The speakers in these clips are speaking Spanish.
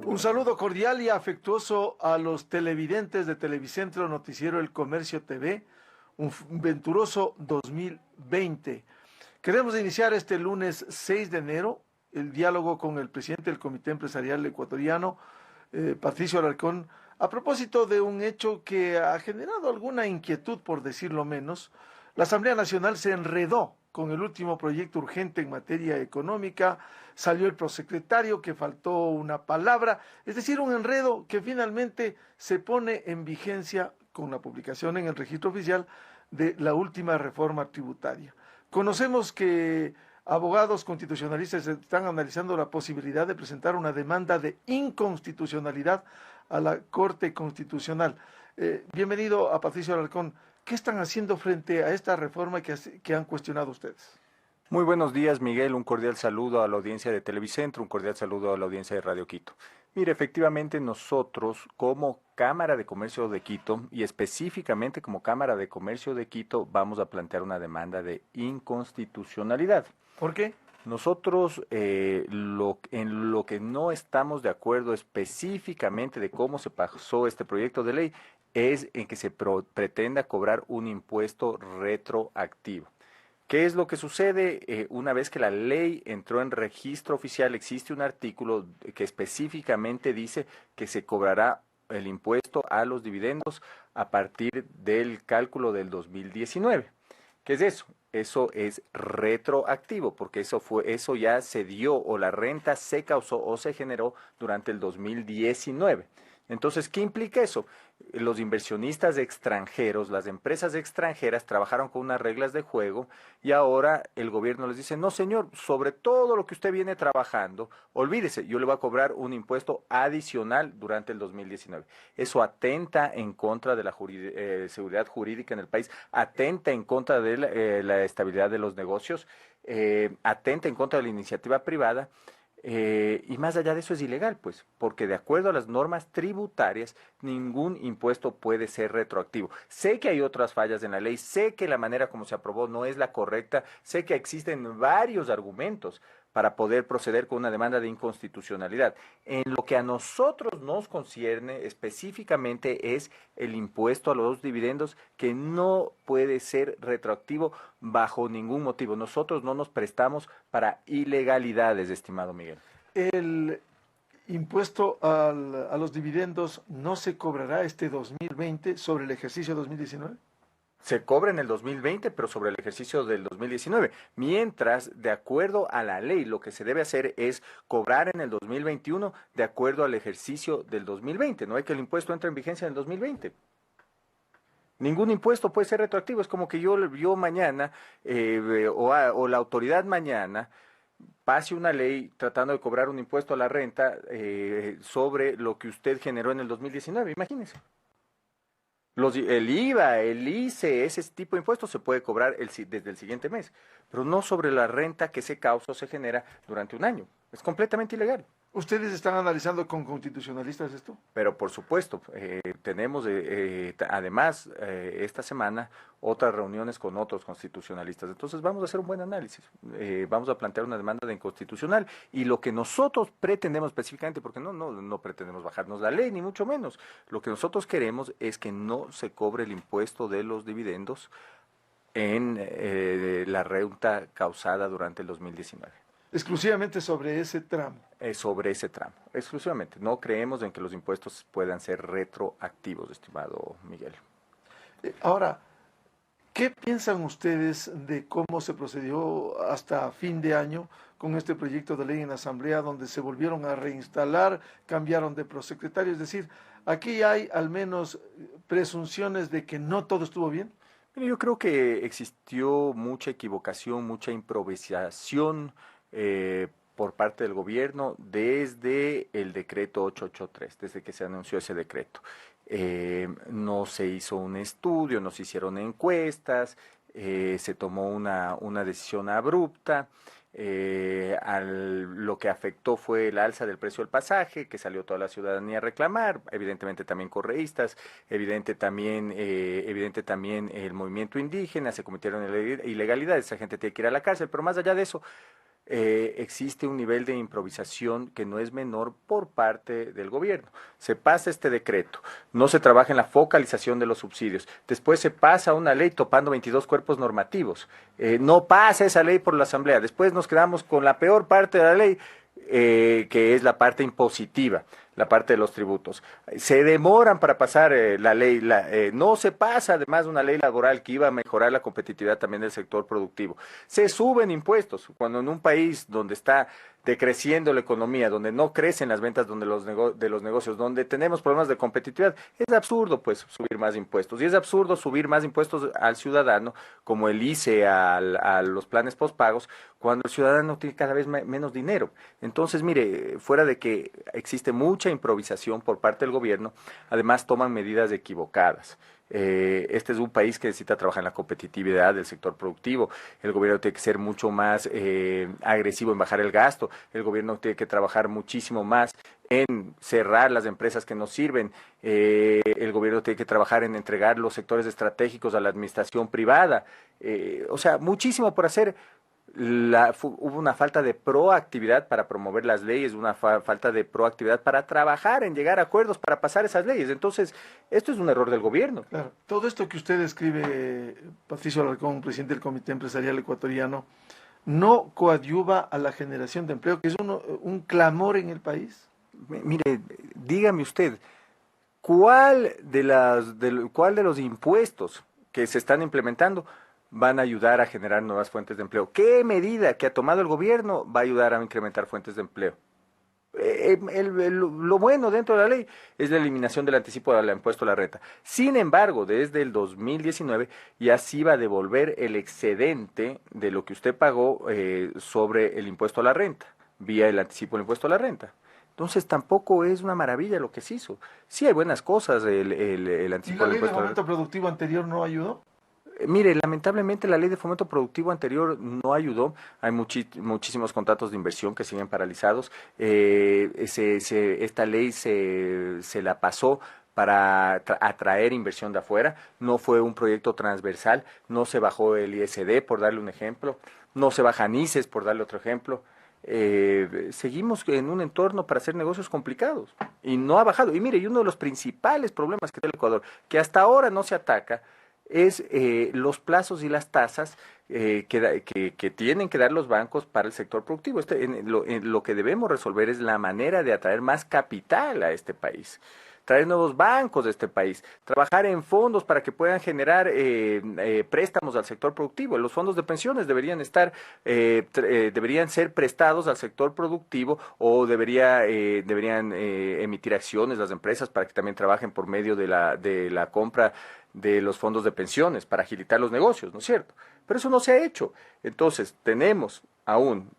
Un saludo cordial y afectuoso a los televidentes de Televicentro Noticiero El Comercio TV, un venturoso 2020. Queremos iniciar este lunes 6 de enero el diálogo con el presidente del Comité Empresarial Ecuatoriano, Patricio Alarcón, a propósito de un hecho que ha generado alguna inquietud, por decirlo menos. La Asamblea Nacional se enredó con el último proyecto urgente en materia económica, salió el prosecretario que faltó una palabra, es decir, un enredo que finalmente se pone en vigencia con la publicación en el registro oficial de la última reforma tributaria. Conocemos que abogados constitucionalistas están analizando la posibilidad de presentar una demanda de inconstitucionalidad a la Corte Constitucional. Bienvenido a Patricio Alarcón. ¿Qué están haciendo frente a esta reforma que han cuestionado ustedes? Muy buenos días, Miguel. Un cordial saludo a la audiencia de Televicentro, un cordial saludo a la audiencia de Radio Quito. Mire, efectivamente nosotros como Cámara de Comercio de Quito y específicamente como Cámara de Comercio de Quito vamos a plantear una demanda de inconstitucionalidad. ¿Por qué? Nosotros en lo que no estamos de acuerdo específicamente de cómo se pasó este proyecto de ley es en que se pretenda cobrar un impuesto retroactivo. ¿Qué es lo que sucede? Una vez que la ley entró en registro oficial, existe un artículo que específicamente dice que se cobrará el impuesto a los dividendos a partir del cálculo del 2019. ¿Qué es eso? Eso es retroactivo, porque eso ya se dio o la renta se causó o se generó durante el 2019. Entonces, ¿qué implica eso? Los inversionistas extranjeros, las empresas extranjeras trabajaron con unas reglas de juego y ahora el gobierno les dice, no señor, sobre todo lo que usted viene trabajando, olvídese, yo le voy a cobrar un impuesto adicional durante el 2019. Eso atenta en contra de la seguridad jurídica en el país, atenta en contra de la estabilidad de los negocios, atenta en contra de la iniciativa privada. Y más allá de eso es ilegal, pues, porque de acuerdo a las normas tributarias, ningún impuesto puede ser retroactivo. Sé que hay otras fallas en la ley, sé que la manera como se aprobó no es la correcta, sé que existen varios argumentos para poder proceder con una demanda de inconstitucionalidad. En lo que a nosotros nos concierne específicamente es el impuesto a los dividendos que no puede ser retroactivo bajo ningún motivo. Nosotros no nos prestamos para ilegalidades, estimado Miguel. El impuesto a los dividendos no se cobrará este 2020 sobre el ejercicio 2019. Se cobra en el 2020, pero sobre el ejercicio del 2019. Mientras, de acuerdo a la ley, lo que se debe hacer es cobrar en el 2021 de acuerdo al ejercicio del 2020. No hay que el impuesto entre en vigencia en el 2020. Ningún impuesto puede ser retroactivo. Es como que yo mañana o la autoridad mañana pase una ley tratando de cobrar un impuesto a la renta sobre lo que usted generó en el 2019. Imagínese. El IVA, el ICE, ese tipo de impuestos se puede cobrar desde el siguiente mes, pero no sobre la renta que se causa o se genera durante un año. Es completamente ilegal. ¿Ustedes están analizando con constitucionalistas esto? Pero por supuesto, tenemos además esta semana otras reuniones con otros constitucionalistas. Entonces vamos a hacer un buen análisis. Vamos a plantear una demanda de inconstitucional y lo que nosotros pretendemos específicamente, porque no pretendemos bajarnos la ley, ni mucho menos. Lo que nosotros queremos es que no se cobre el impuesto de los dividendos en la renta causada durante el 2019. Exclusivamente sobre ese tramo. Sobre ese tramo, exclusivamente. No creemos en que los impuestos puedan ser retroactivos, estimado Miguel. Ahora, ¿qué piensan ustedes de cómo se procedió hasta fin de año con este proyecto de ley en la Asamblea, donde se volvieron a reinstalar, cambiaron de prosecretario? Es decir, aquí hay al menos presunciones de que no todo estuvo bien. Yo creo que existió mucha equivocación, mucha improvisación por parte del gobierno desde el decreto 883, desde que se anunció ese decreto. No se hizo un estudio, no se hicieron encuestas, se tomó una decisión abrupta. Lo que afectó fue el alza del precio del pasaje, que salió toda la ciudadanía a reclamar, evidentemente también correístas, evidente también el movimiento indígena, se cometieron ilegalidades, esa gente tiene que ir a la cárcel, pero más allá de eso, existe un nivel de improvisación que no es menor por parte del gobierno. Se pasa este decreto, no se trabaja en la focalización de los subsidios, después se pasa una ley topando 22 cuerpos normativos, no pasa esa ley por la Asamblea, después nos quedamos con la peor parte de la ley, que es la parte impositiva, la parte de los tributos. Se demoran para pasar la ley, no se pasa además una ley laboral que iba a mejorar la competitividad también del sector productivo. Se suben impuestos, cuando en un país donde está decreciendo la economía, donde no crecen las ventas de los negocios, donde tenemos problemas de competitividad, es absurdo pues subir más impuestos. Y es absurdo subir más impuestos al ciudadano, como el ICE a los planes postpagos, cuando el ciudadano tiene cada vez menos dinero. Entonces, mire, fuera de que existe mucha improvisación por parte del gobierno, además toman medidas equivocadas. Este es un país que necesita trabajar en la competitividad del sector productivo. El gobierno tiene que ser mucho más agresivo en bajar el gasto. El gobierno tiene que trabajar muchísimo más en cerrar las empresas que no sirven. El gobierno tiene que trabajar en entregar los sectores estratégicos a la administración privada. O sea, muchísimo por hacer. Hubo una falta de proactividad para promover las leyes, una falta de proactividad para trabajar en llegar a acuerdos para pasar esas leyes. Entonces, esto es un error del gobierno. Claro, todo esto que usted escribe, Patricio Alarcón, presidente del Comité Empresarial Ecuatoriano, no coadyuva a la generación de empleo, que es un clamor en el país. Mire, dígame usted, ¿cuál de los impuestos que se están implementando van a ayudar a generar nuevas fuentes de empleo? ¿Qué medida que ha tomado el gobierno va a ayudar a incrementar fuentes de empleo? Lo bueno dentro de la ley es la eliminación del anticipo del impuesto a la renta. Sin embargo, desde el 2019 ya se iba a devolver el excedente de lo que usted pagó sobre el impuesto a la renta, vía el anticipo del impuesto a la renta. Entonces tampoco es una maravilla lo que se hizo. Sí hay buenas cosas, el anticipo del impuesto a la renta. ¿Y la ley de fomento productivo anterior no ayudó? Mire, lamentablemente la ley de fomento productivo anterior no ayudó. Hay muchísimos contratos de inversión que siguen paralizados. Esta ley se la pasó para atraer inversión de afuera. No fue un proyecto transversal. No se bajó el ISD, por darle un ejemplo. No se baja NICES, por darle otro ejemplo. Seguimos en un entorno para hacer negocios complicados y no ha bajado. Y mire, y uno de los principales problemas que tiene el Ecuador, que hasta ahora no se ataca, es los plazos y las tasas que tienen que dar los bancos para el sector productivo. Lo que debemos resolver es la manera de atraer más capital a este país, traer nuevos bancos de este país, trabajar en fondos para que puedan generar préstamos al sector productivo. Los fondos de pensiones deberían deberían ser prestados al sector productivo o deberían emitir acciones las empresas para que también trabajen por medio de la compra de los fondos de pensiones para agilitar los negocios, ¿no es cierto? Pero eso no se ha hecho. Entonces, tenemos aún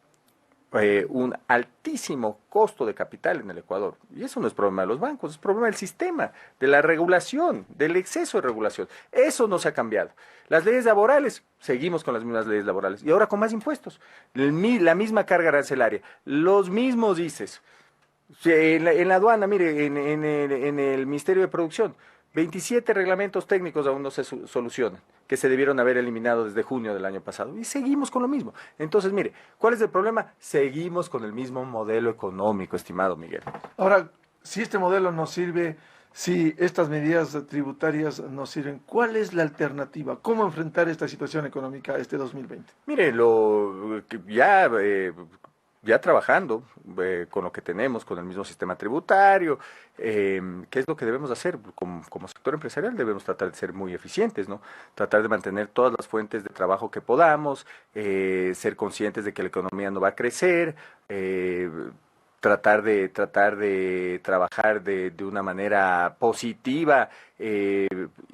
un altísimo costo de capital en el Ecuador. Y eso no es problema de los bancos, es problema del sistema, de la regulación, del exceso de regulación. Eso no se ha cambiado. Las leyes laborales, seguimos con las mismas leyes laborales. Y ahora con más impuestos. La misma carga arancelaria, los mismos ICES. En la aduana, mire, en el Ministerio de Producción, 27 reglamentos técnicos aún no se solucionan, que se debieron haber eliminado desde junio del año pasado. Y seguimos con lo mismo. Entonces, mire, ¿cuál es el problema? Seguimos con el mismo modelo económico, estimado Miguel. Ahora, si este modelo no sirve, si estas medidas tributarias no sirven, ¿cuál es la alternativa? ¿Cómo enfrentar esta situación económica este 2020? Mire, ya trabajando con lo que tenemos, con el mismo sistema tributario, ¿qué es lo que debemos hacer? Como sector empresarial debemos tratar de ser muy eficientes, ¿no? Tratar de mantener todas las fuentes de trabajo que podamos, ser conscientes de que la economía no va a crecer, tratar de trabajar de una manera positiva,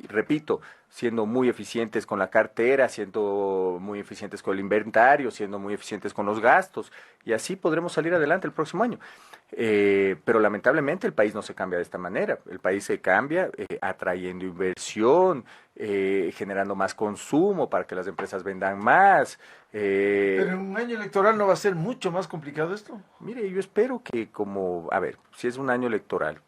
repito, siendo muy eficientes con la cartera, siendo muy eficientes con el inventario, siendo muy eficientes con los gastos, y así podremos salir adelante el próximo año. Pero lamentablemente el país no se cambia de esta manera, el país se cambia atrayendo inversión, generando más consumo para que las empresas vendan más. Pero en un año electoral no va a ser mucho más complicado esto. Mire, yo espero que si es un año electoral,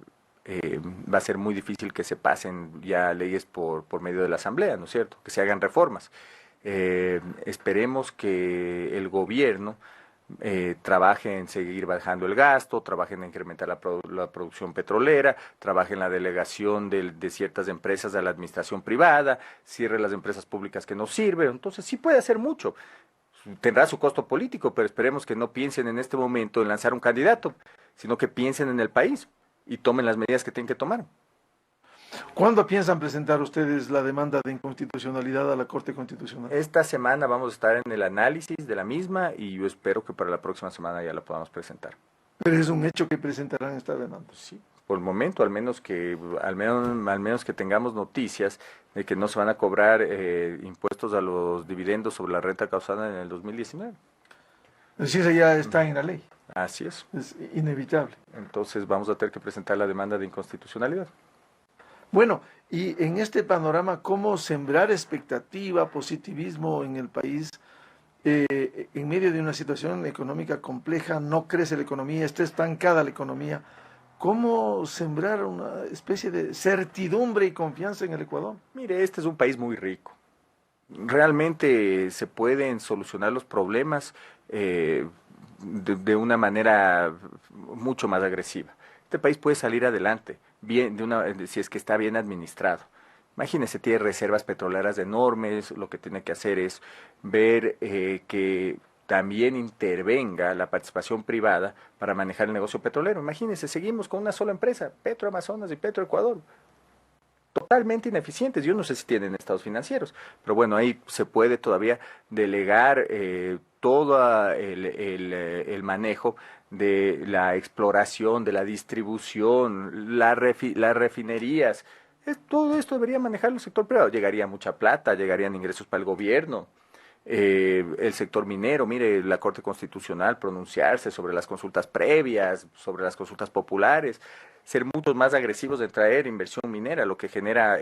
va a ser muy difícil que se pasen ya leyes por medio de la Asamblea, ¿no es cierto? Que se hagan reformas. Esperemos que el gobierno trabaje en seguir bajando el gasto, trabaje en incrementar la producción petrolera, trabaje en la delegación de ciertas empresas a la administración privada, cierre las empresas públicas que no sirven. Entonces sí puede hacer mucho. Tendrá su costo político, pero esperemos que no piensen en este momento en lanzar un candidato, sino que piensen en el país y tomen las medidas que tienen que tomar. ¿Cuándo piensan presentar ustedes la demanda de inconstitucionalidad a la Corte Constitucional? Esta semana vamos a estar en el análisis de la misma y yo espero que para la próxima semana ya la podamos presentar. Pero es un hecho que presentarán esta demanda. Sí, por el momento, al menos que tengamos noticias de que no se van a cobrar impuestos a los dividendos sobre la renta causada en el 2019. Es decir, ya está en la ley. Así es. Es inevitable. Entonces vamos a tener que presentar la demanda de inconstitucionalidad. Bueno, y en este panorama, ¿cómo sembrar expectativa, positivismo en el país en medio de una situación económica compleja? No crece la economía, está estancada la economía. ¿Cómo sembrar una especie de certidumbre y confianza en el Ecuador? Mire, este es un país muy rico. Realmente se pueden solucionar los problemas de una manera mucho más agresiva. Este país puede salir adelante bien si es que está bien administrado. Imagínese, tiene reservas petroleras enormes, lo que tiene que hacer es ver que también intervenga la participación privada para manejar el negocio petrolero. Imagínese, seguimos con una sola empresa, Petroamazonas y Petroecuador, totalmente ineficientes. Yo no sé si tienen estados financieros, pero bueno, ahí se puede todavía delegar todo el manejo de la exploración, de la distribución, las refinerías. Todo esto debería manejar el sector privado. Llegaría mucha plata, llegarían ingresos para el gobierno. El sector minero, mire, la Corte Constitucional pronunciarse sobre las consultas previas, sobre las consultas populares, ser mucho más agresivos de traer inversión minera, lo que genera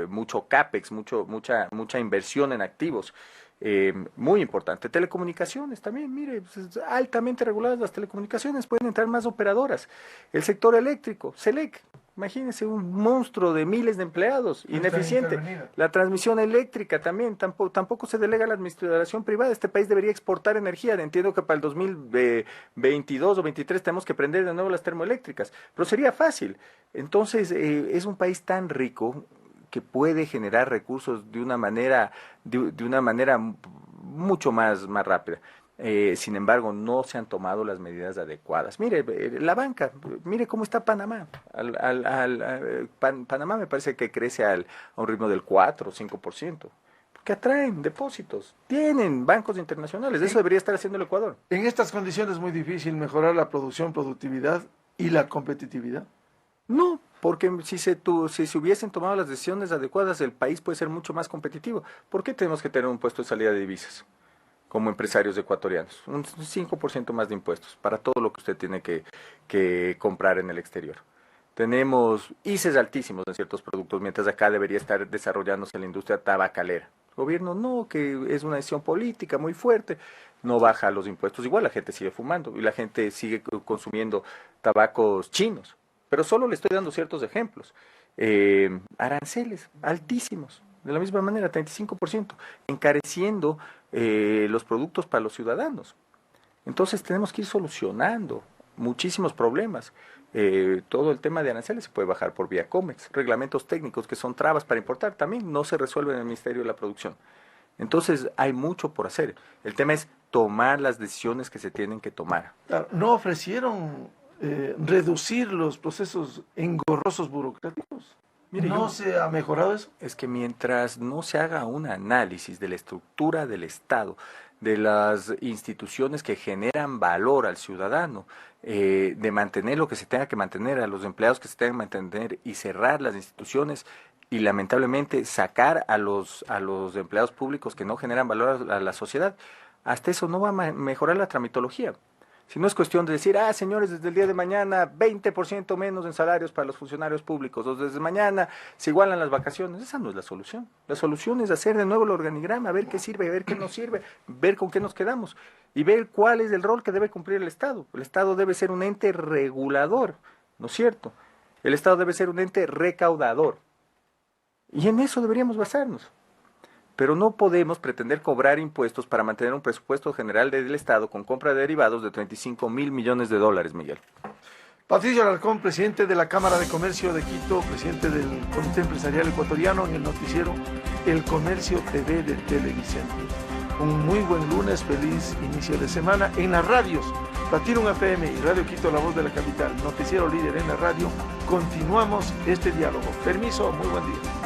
mucho CAPEX, mucha inversión en activos. Muy importante. Telecomunicaciones también, mire, pues, altamente reguladas las telecomunicaciones, pueden entrar más operadoras. El sector eléctrico, SELEC, imagínense un monstruo de miles de empleados, ineficiente. La transmisión eléctrica también, tampoco se delega a la administración privada. Este país debería exportar energía. Entiendo que para el 2022 o 2023 tenemos que prender de nuevo las termoeléctricas, pero sería fácil. Entonces, es un país tan rico que puede generar recursos de una manera mucho más rápida. Sin embargo, no se han tomado las medidas adecuadas. Mire, la banca, mire cómo está Panamá. Panamá me parece que crece a un ritmo del 4 o 5%, porque atraen depósitos, tienen bancos internacionales. Eso debería estar haciendo el Ecuador. En estas condiciones es muy difícil mejorar la producción, productividad y la competitividad. No, porque si se hubiesen tomado las decisiones adecuadas, el país puede ser mucho más competitivo. ¿Por qué tenemos que tener un impuesto de salida de divisas como empresarios ecuatorianos? Un 5% más de impuestos para todo lo que usted tiene que comprar en el exterior. Tenemos ICES altísimos en ciertos productos, mientras acá debería estar desarrollándose la industria tabacalera. El gobierno no, que es una decisión política muy fuerte, no baja los impuestos. Igual la gente sigue fumando y la gente sigue consumiendo tabacos chinos. Pero solo le estoy dando ciertos ejemplos. Aranceles altísimos, de la misma manera, 35%, encareciendo los productos para los ciudadanos. Entonces tenemos que ir solucionando muchísimos problemas. Todo el tema de aranceles se puede bajar por vía COMEX. Reglamentos técnicos que son trabas para importar también no se resuelven en el Ministerio de la Producción. Entonces hay mucho por hacer. El tema es tomar las decisiones que se tienen que tomar. Claro, ¿no ofrecieron reducir los procesos engorrosos burocráticos? Mire, ¿No se ha mejorado eso? Es que mientras no se haga un análisis de la estructura del Estado, de las instituciones que generan valor al ciudadano, de mantener lo que se tenga que mantener, a los empleados que se tengan que mantener y cerrar las instituciones y lamentablemente sacar a los empleados públicos que no generan valor a la sociedad, hasta eso no va a mejorar la tramitología. Si no es cuestión de decir, señores, desde el día de mañana 20% menos en salarios para los funcionarios públicos, o desde mañana se igualan las vacaciones, esa no es la solución. La solución es hacer de nuevo el organigrama, ver qué sirve, ver qué no sirve, ver con qué nos quedamos y ver cuál es el rol que debe cumplir el Estado. El Estado debe ser un ente regulador, ¿no es cierto? El Estado debe ser un ente recaudador. Y en eso deberíamos basarnos. pero no podemos pretender cobrar impuestos para mantener un presupuesto general del Estado con compra de derivados de 35.000 millones de dólares, Miguel. Patricio Alarcón, presidente de la Cámara de Comercio de Quito, presidente del Comité Empresarial Ecuatoriano, en el noticiero El Comercio TV de Televicentro. Un muy buen lunes, feliz inicio de semana en las radios Platinum FM y Radio Quito, la voz de la capital, noticiero líder en la radio. Continuamos este diálogo. Permiso, muy buen día.